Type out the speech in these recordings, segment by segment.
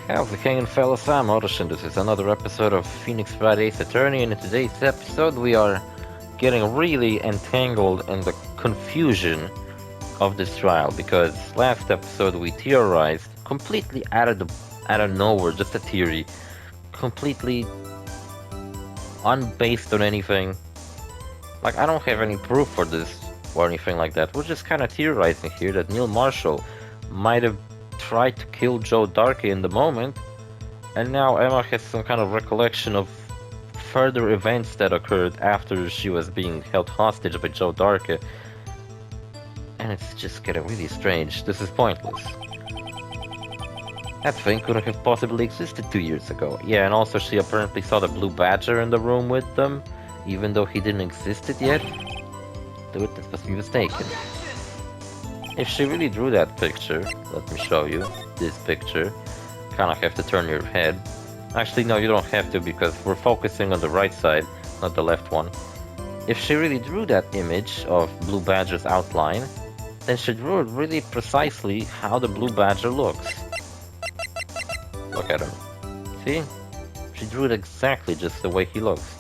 How's it hanging, fellas? I'm OrosZ, and this is another episode of Phoenix Wright Ace Attorney, and in today's episode we are getting really entangled in the confusion of this trial, because last episode we theorized completely out of nowhere, just a theory, completely unbased on anything. Like, I don't have any proof for this or anything like that. We're just kind of theorizing here that Neil Marshall might have tried to kill Joe Darkey in the moment, and now Emma has some kind of recollection of further events that occurred after she was being held hostage by Joe Darkey, and it's just getting really strange. This is pointless. That thing couldn't have possibly existed 2 years ago. Yeah, and also she apparently saw the Blue Badger in the room with them, even though he didn't exist yet. Dude, that must be mistaken. If she really drew that picture, let me show you this picture. Kinda have to turn your head. Actually, no, you don't have to, because we're focusing on the right side, not the left one. If she really drew that image of Blue Badger's outline, then she drew it really precisely how the Blue Badger looks. Look at him. See? She drew it exactly just the way he looks.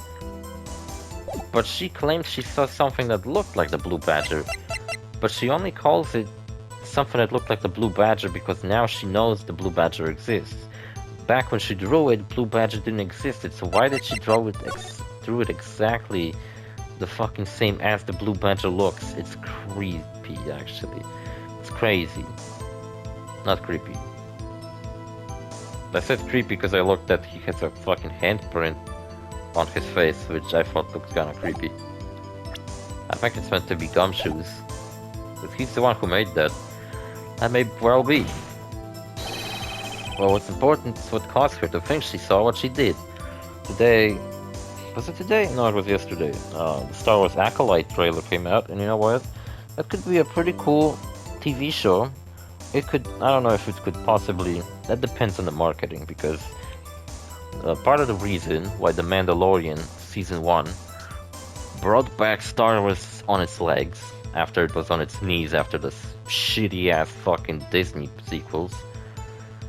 But she claims she saw something that looked like the Blue Badger. But she only calls it something that looked like the Blue Badger because now she knows the Blue Badger exists. Back when she drew it, Blue Badger didn't exist, so why did she drew it exactly the fucking same as the Blue Badger looks? It's creepy, actually. It's crazy. Not creepy. I said creepy because I looked at he has a fucking handprint on his face, which I thought looked kinda creepy. I think it's meant to be gumshoes. But he's the one who made that. That may well be. Well, what's important is what caused her to think she saw what she did. Today... Was it today? No, it was yesterday. The Star Wars Acolyte trailer came out, and you know what? That could be a pretty cool TV show. It could... I don't know if it could possibly... That depends on the marketing, because... part of the reason why The Mandalorian Season 1 brought back Star Wars on its legs after it was on its knees after the shitty ass fucking Disney sequels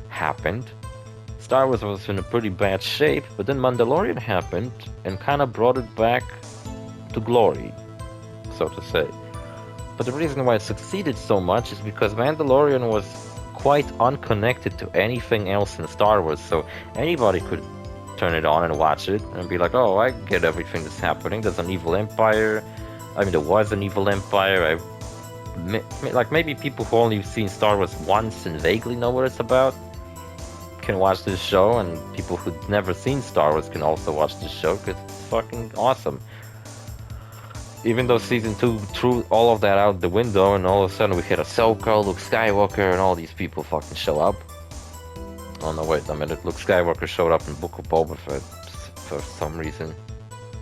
happened. Star Wars was in a pretty bad shape, but then Mandalorian happened and kind of brought it back to glory, so to say. But the reason why it succeeded so much is because Mandalorian was quite unconnected to anything else in Star Wars, so anybody could turn it on and watch it and be like, oh, I get everything that's happening. There's an evil empire. I mean, there was an evil empire. Like, maybe people who only seen Star Wars once and vaguely know what it's about can watch this show, and people who've never seen Star Wars can also watch this show, because it's fucking awesome. Even though Season 2 threw all of that out the window, and all of a sudden we had Ahsoka, Luke Skywalker, and all these people fucking show up. Oh no, wait a minute, Luke Skywalker showed up in Book of Boba Fett for some reason.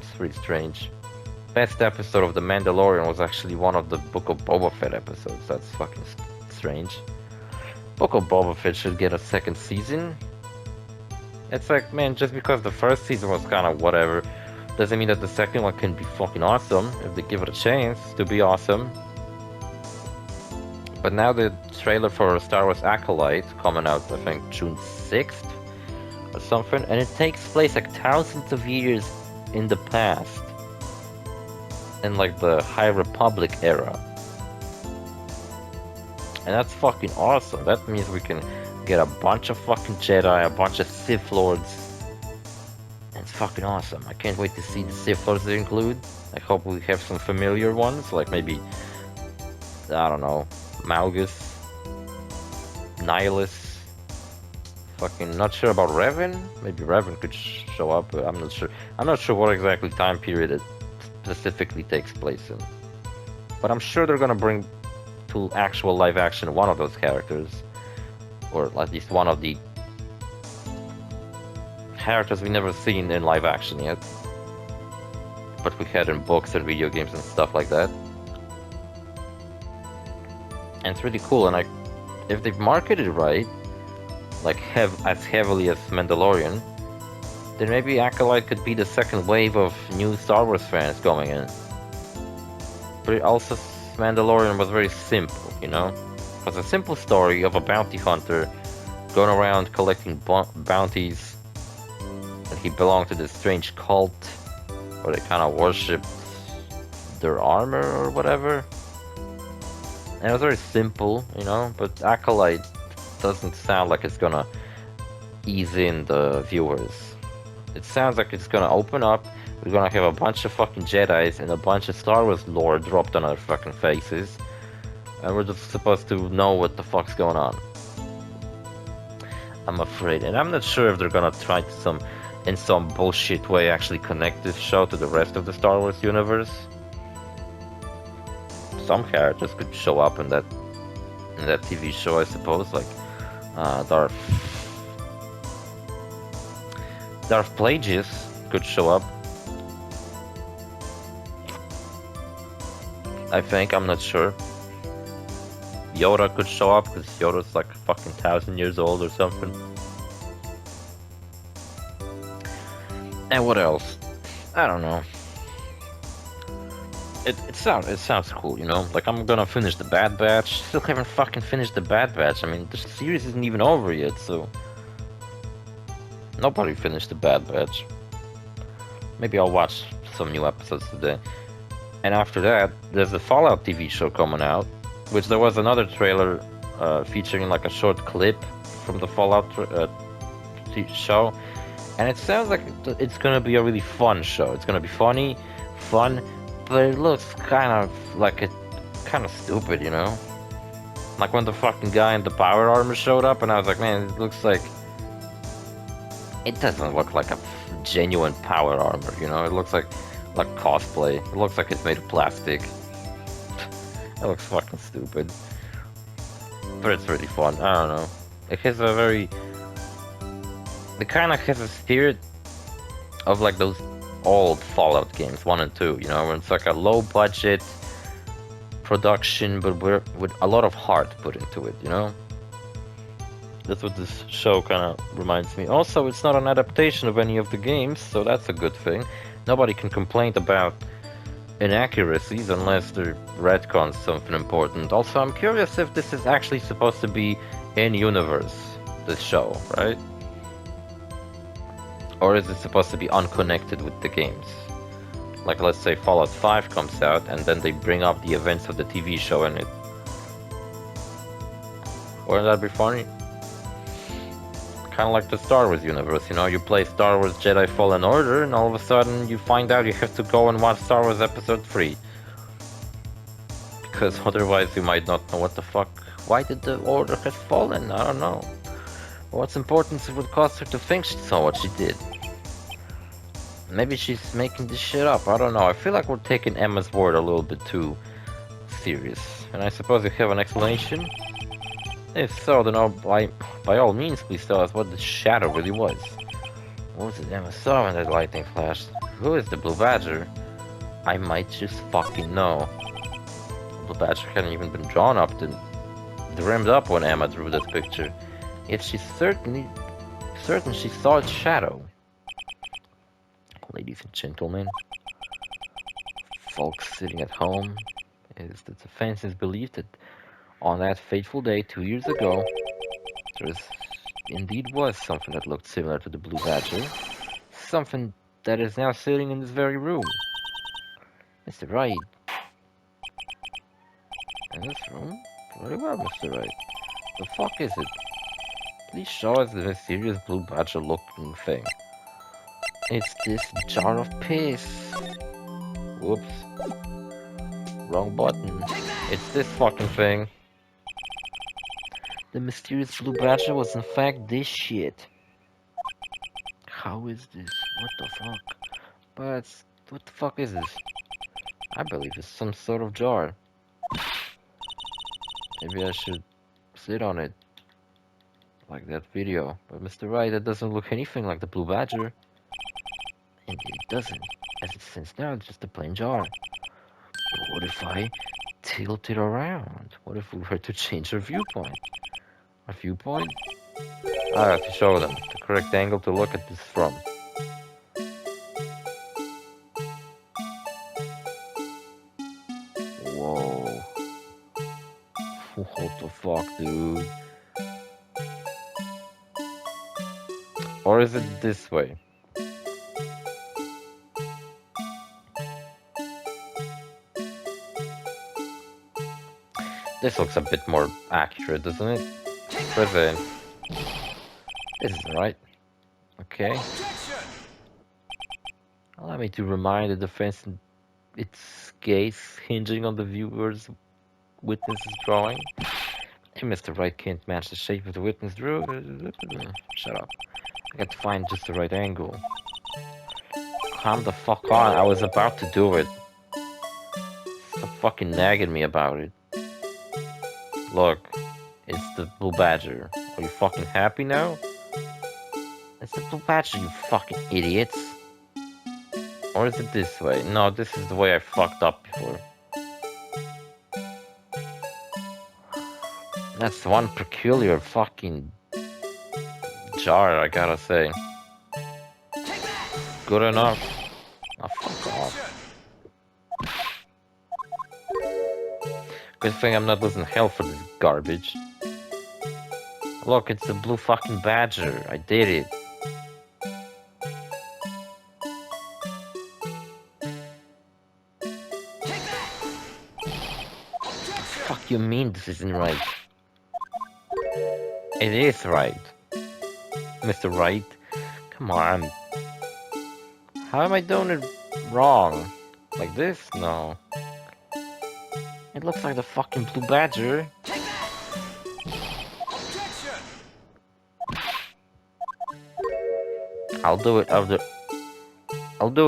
It's pretty strange. Best episode of The Mandalorian was actually one of the Book of Boba Fett episodes. That's fucking strange. Book of Boba Fett should get a second season. It's like, man, just because the first season was kind of whatever, doesn't mean that the second one can be fucking awesome if they give it a chance to be awesome. But now the trailer for Star Wars Acolyte coming out, I think June 6th or something, and it takes place like thousands of years in the past, in like the High Republic era. And that's fucking awesome. That means we can get a bunch of fucking Jedi, a bunch of Sith Lords. And it's fucking awesome. I can't wait to see the Sith Lords they include. I hope we have some familiar ones, like maybe, I don't know, Malgus, Nihilus. Fucking not sure about Revan. Maybe Revan could show up, but I'm not sure. I'm not sure what exactly time period it specifically takes place in. But I'm sure they're gonna bring to actual live action one of those characters, or at least one of the characters we never seen in live action yet, but we had in books and video games and stuff like that. And it's really cool, and if they've marketed right, like as heavily as Mandalorian, then maybe Acolyte could be the second wave of new Star Wars fans going in. But it also, Mandalorian was very simple, you know? It was a simple story of a bounty hunter going around collecting bounties, and he belonged to this strange cult where they kind of worshipped their armor or whatever. And it was very simple, you know, but Acolyte doesn't sound like it's gonna ease in the viewers. It sounds like it's gonna open up, we're gonna have a bunch of fucking Jedis and a bunch of Star Wars lore dropped on our fucking faces, and we're just supposed to know what the fuck's going on. I'm afraid, and I'm not sure if they're gonna try to in some bullshit way actually connect this show to the rest of the Star Wars universe. Some characters could show up in that TV show, I suppose, like Darth Plagueis could show up. I think, I'm not sure. Yoda could show up, because Yoda's like fucking 1,000 years old or something. And what else? I don't know. It sounds cool, you know? Like, I'm gonna finish the Bad Batch. Still haven't fucking finished the Bad Batch. I mean, the series isn't even over yet, so... Nobody finished the Bad Batch. Maybe I'll watch some new episodes today. And after that, there's the Fallout TV show coming out, which there was another trailer featuring like a short clip from the Fallout show. And it sounds like it's gonna be a really fun show. It's gonna be funny, fun, but it looks kind of stupid, you know? Like when the fucking guy in the power armor showed up, and I was like, man, it looks like... It doesn't look like a genuine power armor, you know? It looks like cosplay. It looks like it's made of plastic. It looks fucking stupid. But it's really fun. I don't know. It has a very... It kind of has a spirit of like those old Fallout games, 1 and 2, you know, where it's like a low budget production, but with a lot of heart put into it, you know? That's what this show kind of reminds me. Also, it's not an adaptation of any of the games, so that's a good thing. Nobody can complain about inaccuracies unless they're retcons something important. Also, I'm curious if this is actually supposed to be in-universe, this show, right? Or is it supposed to be unconnected with the games? Like, let's say Fallout 5 comes out, and then they bring up the events of the TV show in it. Wouldn't that be funny? Kind of like the Star Wars universe, you know? You play Star Wars Jedi Fallen Order, and all of a sudden you find out you have to go and watch Star Wars Episode 3. Because otherwise you might not know what the fuck... Why did the Order have fallen? I don't know. What's important is it would cause her to think she saw what she did. Maybe she's making this shit up, I don't know. I feel like we're taking Emma's word a little bit too serious. And I suppose you have an explanation? If so, then by all means, please tell us what the shadow really was. What was it Emma saw when that lightning flashed? Who is the Blue Badger? I might just fucking know. The Blue Badger hadn't even been drawn up, rimmed up when Emma drew that picture. Yet she's certain she saw its shadow. Ladies and gentlemen, folks sitting at home, is the defense's belief that on that fateful day 2 years ago, there indeed was something that looked similar to the Blue Badger. Something that is now sitting in this very room. Mr. Wright. In this room? Very well, Mr. Wright. The fuck is it? Please show us the mysterious Blue Badger looking thing. It's this jar of piss. Whoops. Wrong button. It's this fucking thing. The mysterious Blue Badger was in fact this shit. How is this? What the fuck? But what the fuck is this? I believe it's some sort of jar. Maybe I should sit on it. Like that video. But Mr. Wright, that doesn't look anything like the Blue Badger. Indeed it doesn't. As it stands now, it's just a plain jar. But what if I tilt it around? What if we were to change our viewpoint? Our viewpoint? I have to show them the correct angle to look at this from. Whoa. What the fuck, dude? Or is it this way? This looks a bit more accurate, doesn't it? Present. This is right. Okay. Allow me to remind the defense in its case hinging on the viewer's witness's drawing. Hey, Mr. Wright can't match the shape of the witness drew. Shut up. I got to find just the right angle. Calm the fuck on. I was about to do it. Stop fucking nagging me about it. Look, it's the Blue Badger. Are you fucking happy now? It's the Blue Badger, you fucking idiots. Or is it this way? No, this is the way I fucked up before. That's one peculiar fucking jar, I gotta say. Good enough. Oh, fuck off. Good thing I'm not losing hell for this garbage. Look, it's the Blue fucking Badger. I did it. Fuck you mean this isn't right? It is right. Mr. Wright. Come on. How am I doing it wrong? Like this? No. It looks like the fucking Blue Badger. I'll do it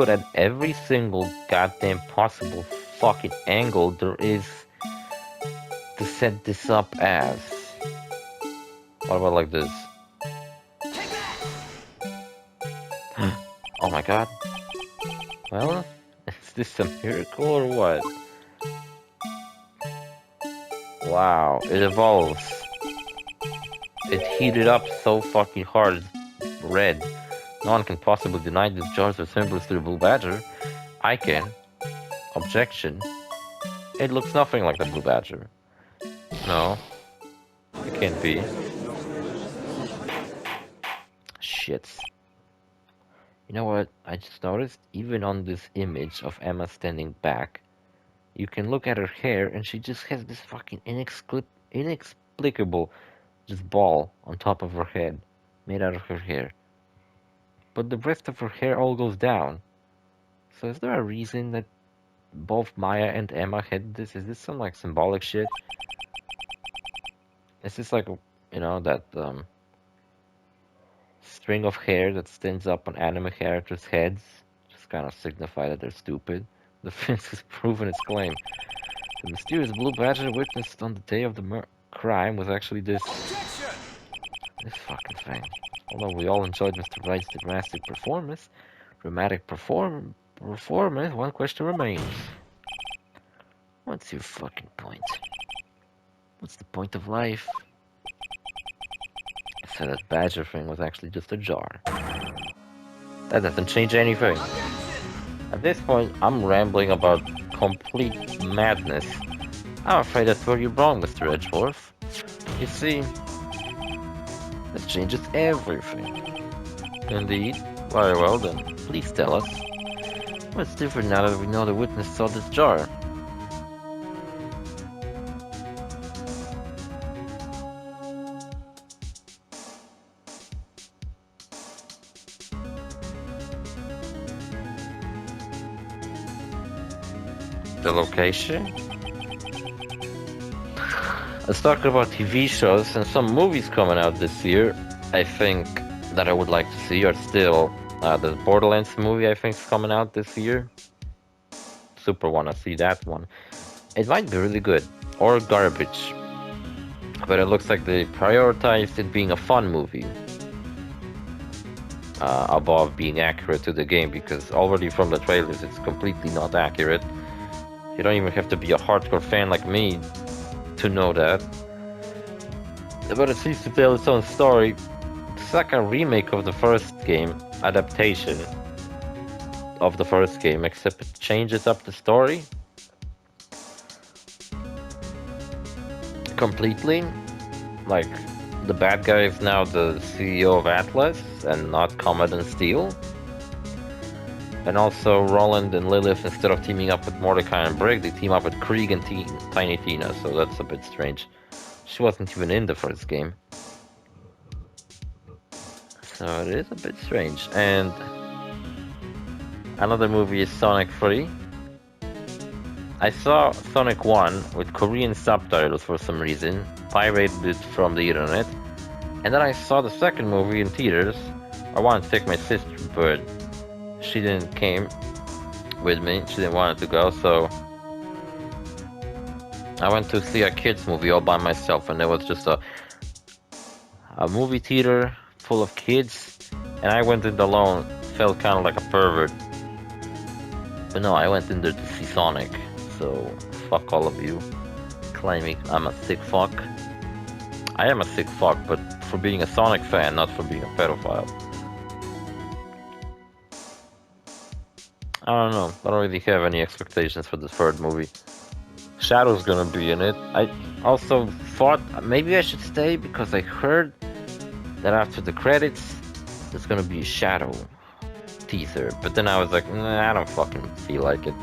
at every single goddamn possible fucking angle there is to set this up as. What about like this? Oh my god. Well, is this a miracle or what? Wow, it evolves. It heated up so fucking hard. Red. No one can possibly deny this jar's resemblance to the Blue Badger. I can. Objection. It looks nothing like the Blue Badger. No. It can't be. Shit. You know what? I just noticed, even on this image of Emma standing back, you can look at her hair and she just has this fucking inexplicable just ball on top of her head, made out of her hair. But the rest of her hair all goes down. So is there a reason that both Maya and Emma had this? Is this some like symbolic shit? Is this like, you know, that string of hair that stands up on anime characters' heads? Just kind of signify that they're stupid. The defense has proven its claim. The mysterious Blue Badger witnessed on the day of the crime was actually this fucking thing. Although we all enjoyed Mr. Wright's dramatic performance, one question remains. What's your fucking point? What's the point of life? So that Badger thing was actually just a jar. That doesn't change anything. At this point, I'm rambling about complete madness. I'm afraid that's where you're wrong, Mr. Edgeworth. You see, that changes everything. Indeed. Very well then, please tell us. What's different now that we know the witness saw this jar? The location? Let's talk about TV shows and some movies coming out this year. I think that I would like to see are still the Borderlands movie. I think is coming out this year. Super wanna see that one. It might be really good or garbage, but it looks like they prioritized it being a fun movie above being accurate to the game, because already from the trailers it's completely not accurate. You don't even have to be a hardcore fan like me to know that. But it seems to tell its own story. It's like a remake of the first game, adaptation of the first game, except it changes up the story completely. Like, the bad guy is now the CEO of Atlas and not Comet and Steel. And also Roland and Lilith, instead of teaming up with Mordecai and Brick, they team up with Krieg and Tiny Tina, so that's a bit strange. She wasn't even in the first game. So it is a bit strange. And another movie is Sonic 3. I saw Sonic 1 with Korean subtitles for some reason, pirated it from the internet, and then I saw the second movie in theaters. I wanted to take my sister, but she didn't came with me, she didn't want to go, so I went to see a kids movie all by myself, and it was just a movie theater full of kids, and I went in alone, felt kind of like a pervert. But no, I went in there to see Sonic. So, fuck all of you, claiming I'm a sick fuck. I am a sick fuck, but for being a Sonic fan, not for being a pedophile. I don't know, I don't really have any expectations for the third movie. Shadow's gonna be in it. I also thought maybe I should stay because I heard that after the credits, there's gonna be a Shadow teaser. But then I was like, nah, I don't fucking feel like it.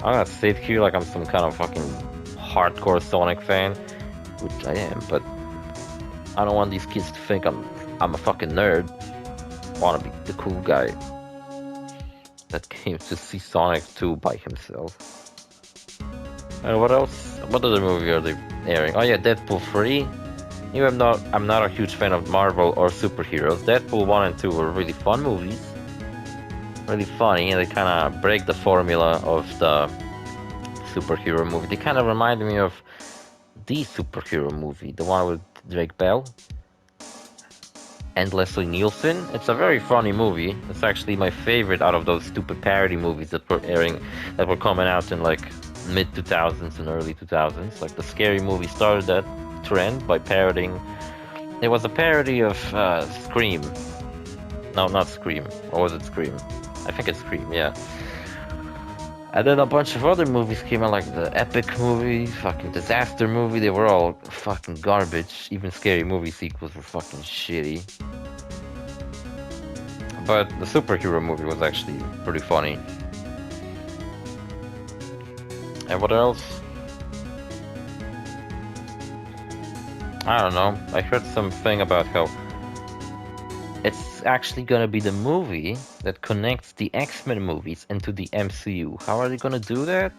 I'm gonna sit here like I'm some kind of fucking hardcore Sonic fan, which I am, but I don't want these kids to think I'm a fucking nerd. I wanna be the cool guy that came to see Sonic 2 by himself. And what else? What other movie are they airing? Oh yeah, Deadpool 3. Even though I'm not a huge fan of Marvel or superheroes, Deadpool 1 and 2 were really fun movies. Really funny, and they kind of break the formula of the superhero movie. They kind of remind me of the superhero movie, the one with Drake Bell and Leslie Nielsen. It's a very funny movie. It's actually my favorite out of those stupid parody movies that were airing, that were coming out in like mid 2000s and early 2000s. Like the Scary Movie started that trend by parodying. It was a parody of Scream. No, not Scream. Or was it Scream? I think it's Scream, yeah. And then a bunch of other movies came out, like the Epic movie, fucking Disaster movie. They were all fucking garbage. Even Scary Movie sequels were fucking shitty. But the superhero movie was actually pretty funny. And what else? I don't know. I heard something about how it's actually gonna be the movie that connects the X-Men movies into the MCU. How are they gonna do that?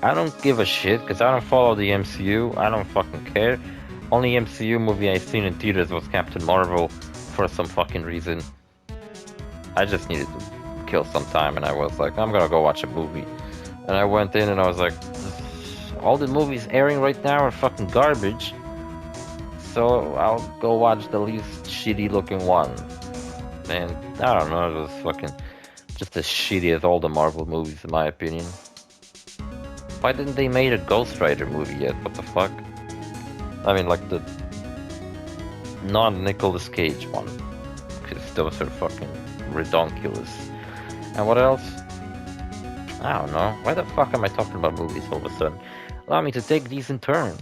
I don't give a shit, because I don't follow the MCU. I don't fucking care. Only MCU movie I seen in theaters was Captain Marvel for some fucking reason. I just needed to kill some time, and I was like, I'm gonna go watch a movie. And I went in and I was like, all the movies airing right now are fucking garbage. So I'll go watch the least shitty looking one. Man, I don't know, it was fucking just as shitty as all the Marvel movies in my opinion. Why didn't they make a Ghost Rider movie yet? What the fuck? I mean, like the non-Nicolas Cage one. Because those are fucking redonkulous. And what else? I don't know. Why the fuck am I talking about movies all of a sudden? Allow me to take these in turn.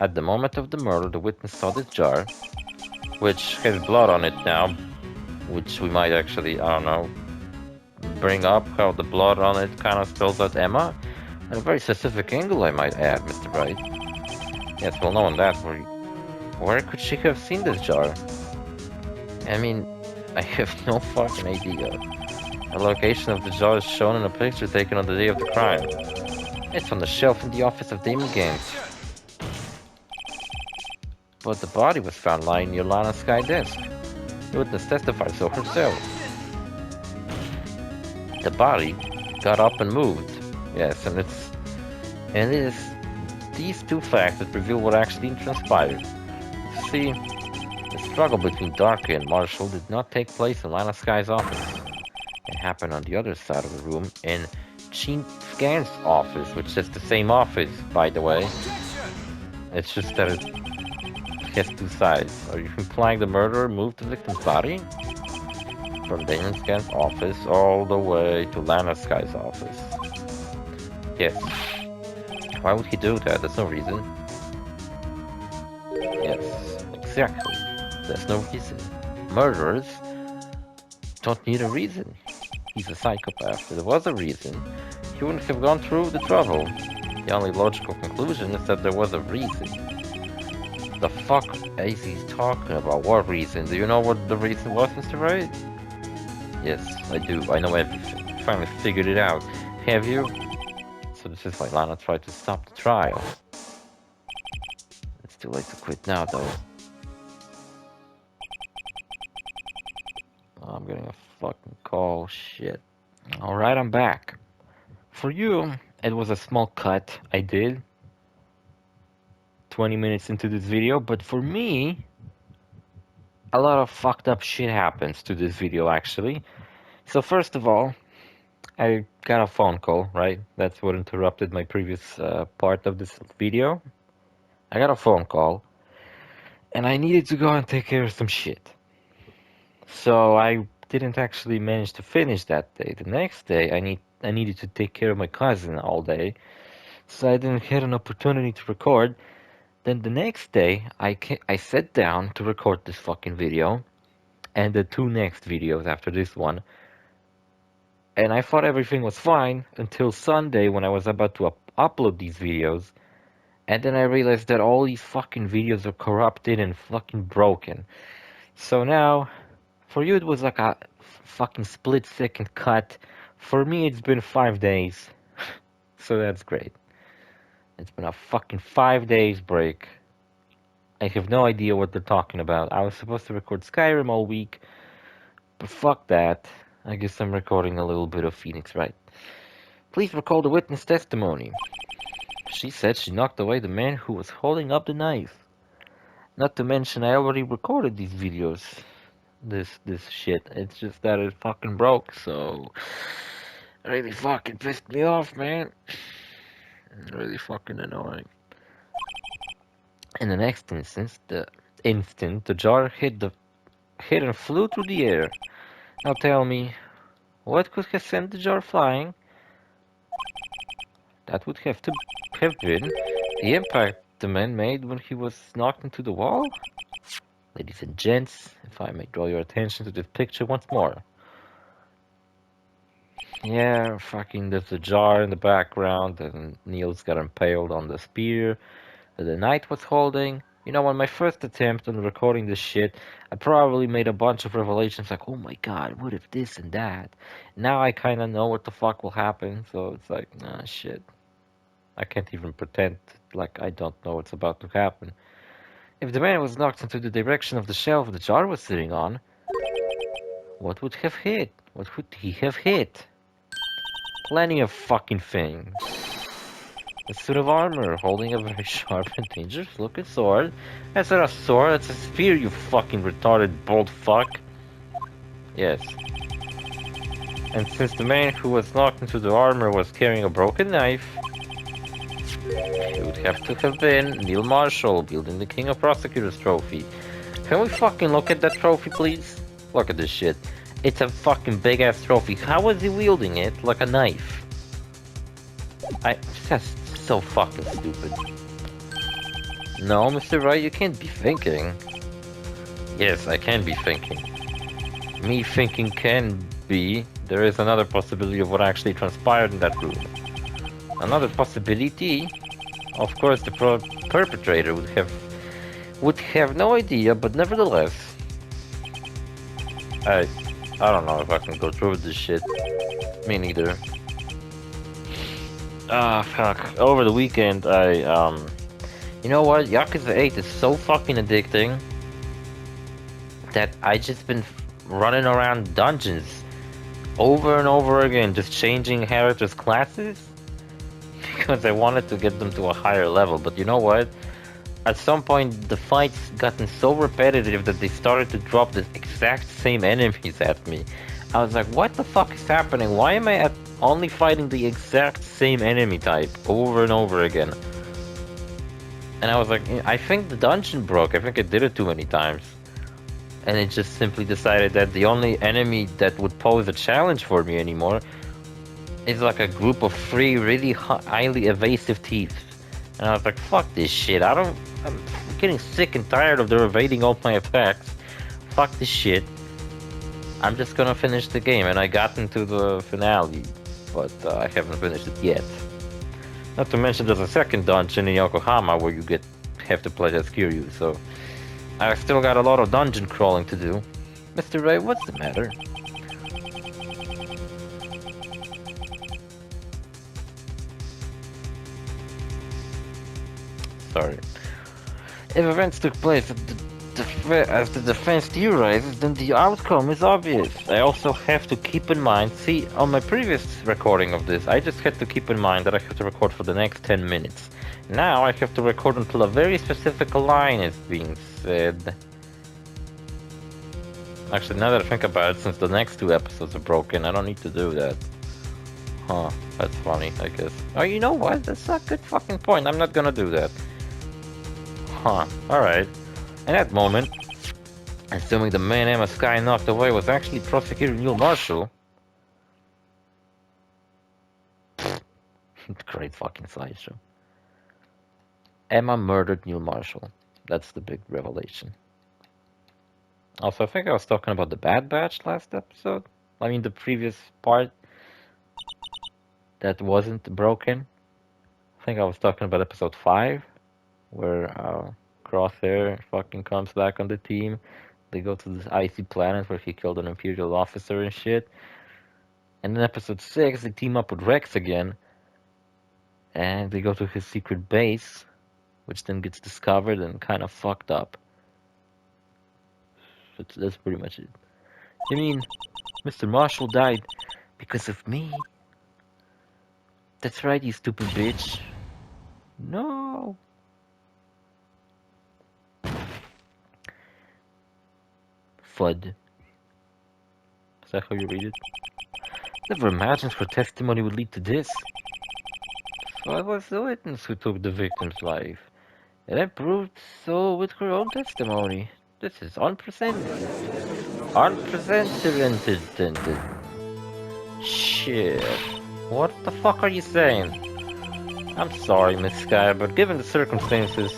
At the moment of the murder, the witness saw this jar, which has blood on it now, which we might actually, I don't know, bring up how the blood on it kind of spells out Emma. At a very specific angle, I might add, Mr. Wright. Yes, well known that. Where could she have seen this jar? I mean, I have no fucking idea. The location of the jar is shown in a picture taken on the day of the crime. It's on the shelf in the office of Damon Gaines. But the body was found lying near Lana's sky desk. The witness testified so herself. The body got up and moved. Yes, and it is these two facts that reveal what actually transpired. See, the struggle between Darky and Marshall did not take place in Lana Sky's office. It happened on the other side of the room in Chief Scan's office, which is the same office, by the way. It's just that it has two sides. Are you implying the murderer moved the victim's body from Damon Scan's office all the way to Lana Sky's office? Yes. Why would he do that? There's no reason. Yes, exactly. There's no reason. Murderers don't need a reason. He's a psychopath. If there was a reason, he wouldn't have gone through the trouble. The only logical conclusion is that there was a reason. The fuck is he talking about? What reason? Do you know what the reason was, Mr. Wright? Yes, I do. I know everything. I finally figured it out. Have you? So this is why Lana tried to stop the trial. It's too late to quit now, though. Oh, I'm getting a fucking call. Shit. Alright, I'm back. For you, it was a small cut I did 20 minutes into this video, but for me, a lot of fucked up shit happens to this video actually. So first of all, I got a phone call, right? That's what interrupted my previous part of this video. I got a phone call, and I needed to go and take care of some shit. So I didn't actually manage to finish that day. The next day, I needed to take care of my cousin all day, so I didn't get an opportunity to record. Then the next day, I sat down to record this fucking video, and the two next videos after this one, and I thought everything was fine until Sunday when I was about to upload these videos, and then I realized that all these fucking videos are corrupted and fucking broken. So now, for you it was like a fucking split-second cut. For me it's been 5 days, so that's great. It's been a fucking 5 days break. I have no idea what they're talking about. I was supposed to record Skyrim all week, but fuck that. I guess I'm recording a little bit of Phoenix Wright. Please recall the witness testimony. She said she knocked away the man who was holding up the knife. Not to mention I already recorded these videos. This shit. It's just that it fucking broke, so it really fucking pissed me off, man. Really fucking annoying. In the next instance, the jar hit and flew through the air. Now tell me, what could have sent the jar flying? That would have been the impact the man made when he was knocked into the wall? Ladies and gents, if I may draw your attention to this picture once more. Yeah, fucking there's a jar in the background and Niels got impaled on the spear that the knight was holding. You know, on my first attempt on recording this shit, I probably made a bunch of revelations like, oh my god, what if this and that? Now I kinda know what the fuck will happen, so it's like, nah, shit. I can't even pretend like I don't know what's about to happen. If the man was knocked into the direction of the shelf the jar was sitting on, what would have hit? What would he have hit? Plenty of fucking things. A suit of armor, holding a very sharp and dangerous looking sword. That's not a sword, that's a spear, you fucking retarded bald fuck. Yes. And since the man who was knocked into the armor was carrying a broken knife, it would have to have been Neil Marshall wielding the King of Prosecutors trophy. Can we fucking look at that trophy, please? Look at this shit. It's a fucking big ass trophy. How was he wielding it like a knife? That's so fucking stupid. No, Mr. Wright, you can't be thinking. Yes, I can be thinking. Me thinking can be. There is another possibility of what actually transpired in that room. Another possibility, of course, the perpetrator would have no idea, but nevertheless, I don't know if I can go through with this shit. Me neither. Ah, fuck. Over the weekend, you know what? Yakuza 8 is so fucking addicting that I just been running around dungeons over and over again, just changing characters' classes because I wanted to get them to a higher level. But you know what? At some point, the fights gotten so repetitive that they started to drop the exact same enemies at me. I was like, what the fuck is happening? Why am I only fighting the exact same enemy type over and over again? And I was like, I think the dungeon broke. I think I did it too many times. And it just simply decided that the only enemy that would pose a challenge for me anymore is like a group of 3 really highly evasive thieves. And I was like, fuck this shit. I'm getting sick and tired of their evading all my attacks. Fuck this shit. I'm just gonna finish the game, and I got into the finale, but I haven't finished it yet. Not to mention there's a second dungeon in Yokohama where you have to play as Kiryu, so I still got a lot of dungeon crawling to do. Mr. Ray, what's the matter? Sorry. If events took place as the defense theorizes, then the outcome is obvious. I also have to keep in mind, see, on my previous recording of this, I just had to keep in mind that I have to record for the next 10 minutes. Now I have to record until a very specific line is being said. Actually, now that I think about it, since the next 2 episodes are broken, I don't need to do that. Huh, that's funny, I guess. Oh, you know what? That's a good fucking point. I'm not gonna do that. Huh, alright. In that moment, assuming the man Emma Sky knocked away was actually Prosecutor Neil Marshall. Great fucking slideshow. Emma murdered Neil Marshall. That's the big revelation. Also, I think I was talking about the Bad Batch last episode. I mean, the previous part that wasn't broken. I think I was talking about episode 5, where Crosshair fucking comes back on the team. They go to this icy planet where he killed an Imperial officer and shit. And in episode 6, they team up with Rex again. And they go to his secret base, which then gets discovered and kind of fucked up. That's pretty much it. You mean Mr. Marshall died because of me? That's right, you stupid bitch. No. FUD. Is that how you read it? Never imagined her testimony would lead to this. So I was the witness who took the victim's life. And I proved so with her own testimony. This is unprecedented. Unprecedented. Shit. What the fuck are you saying? I'm sorry, Miss Sky, but given the circumstances,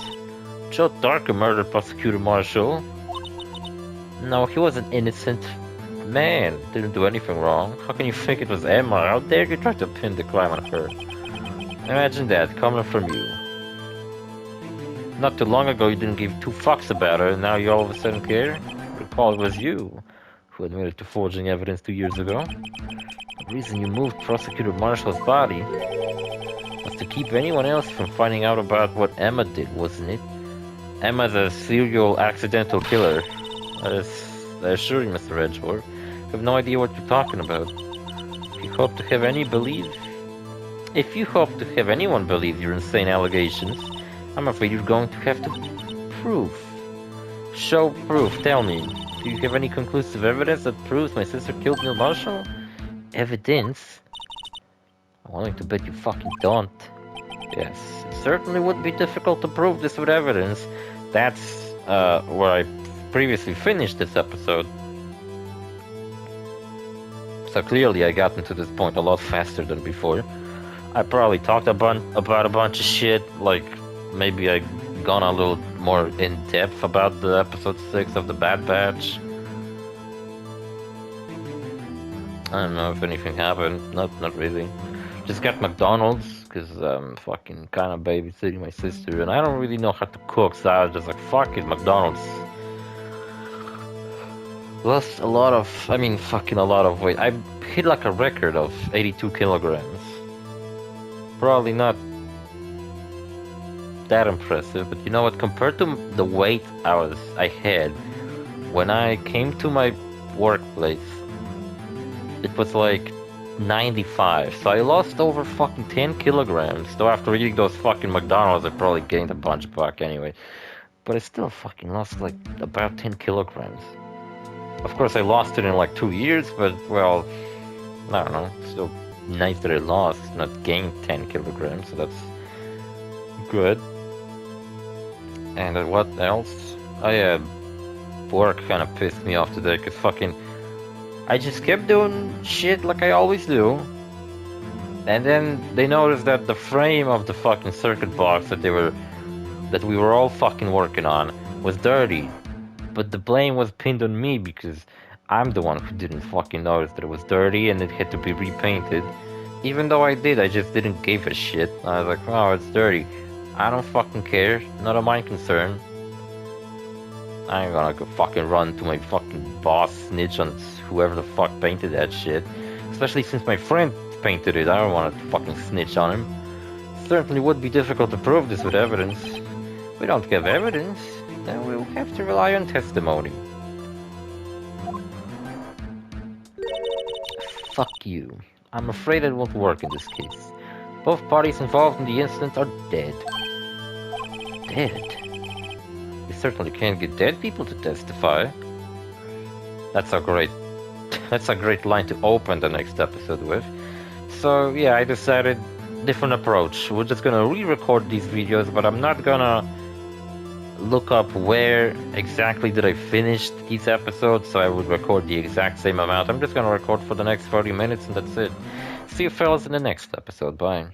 Joe Darker murdered Prosecutor Marshall. No, he was an innocent man. Didn't do anything wrong. How can you think it was Emma? How dare you try to pin the crime on her? Imagine that, coming from you. Not too long ago you didn't give 2 fucks about her, and now you all of a sudden care? Recall it was you who admitted to forging evidence 2 years ago. The reason you moved Prosecutor Marshall's body was to keep anyone else from finding out about what Emma did, wasn't it? Emma's a serial accidental killer. I assure you, Mr. Edgeworth, I have no idea what you're talking about. If you hope to have anyone believe your insane allegations, I'm afraid you're going to have to prove. Show proof, tell me. Do you have any conclusive evidence that proves my sister killed Neil Marshall? Evidence? I'm willing to bet you fucking don't. Yes, it certainly would be difficult to prove this with evidence. That's where I previously finished this episode. So clearly I got into this point a lot faster than before. I probably talked about a bunch of shit, like maybe I gone a little more in depth about the episode 6 of the Bad Batch. I don't know if anything happened. Not really. Just got McDonald's because I'm fucking kind of babysitting my sister, and I don't really know how to cook, so I was just like, fuck it, McDonald's. Lost a lot of weight. I hit like a record of 82 kilograms. Probably not that impressive, but you know what? Compared to the weight I had when I came to my workplace, it was like 95. So I lost over fucking 10 kilograms. Though after eating those fucking McDonald's, I probably gained a bunch back anyway. But I still fucking lost like about 10 kilograms. Of course, I lost it in like 2 years, but well, I don't know. Still nice that I lost, not gained 10 kilograms, so that's good. And what else? Work kind of pissed me off today, cause fucking I just kept doing shit like I always do. And then they noticed that the frame of the fucking circuit box that they were that we were all fucking working on was dirty. But the blame was pinned on me because I'm the one who didn't fucking notice that it was dirty and it had to be repainted. Even though I did, I just didn't give a shit. I was like, oh, it's dirty. I don't fucking care. Not of my concern. I ain't gonna go fucking run to my fucking boss, snitch on whoever the fuck painted that shit. Especially since my friend painted it. I don't want to fucking snitch on him. Certainly would be difficult to prove this with evidence. We don't give evidence, then we'll have to rely on testimony. Fuck you. I'm afraid it won't work in this case. Both parties involved in the incident are dead. Dead? We certainly can't get dead people to testify. That's a great line to open the next episode with. So yeah, I decided different approach. We're just gonna re-record these videos, but I'm not gonna look up where exactly did I finish these episodes, so I would record the exact same amount. I'm just gonna record for the next 30 minutes and that's it. See you fellas in the next episode. Bye.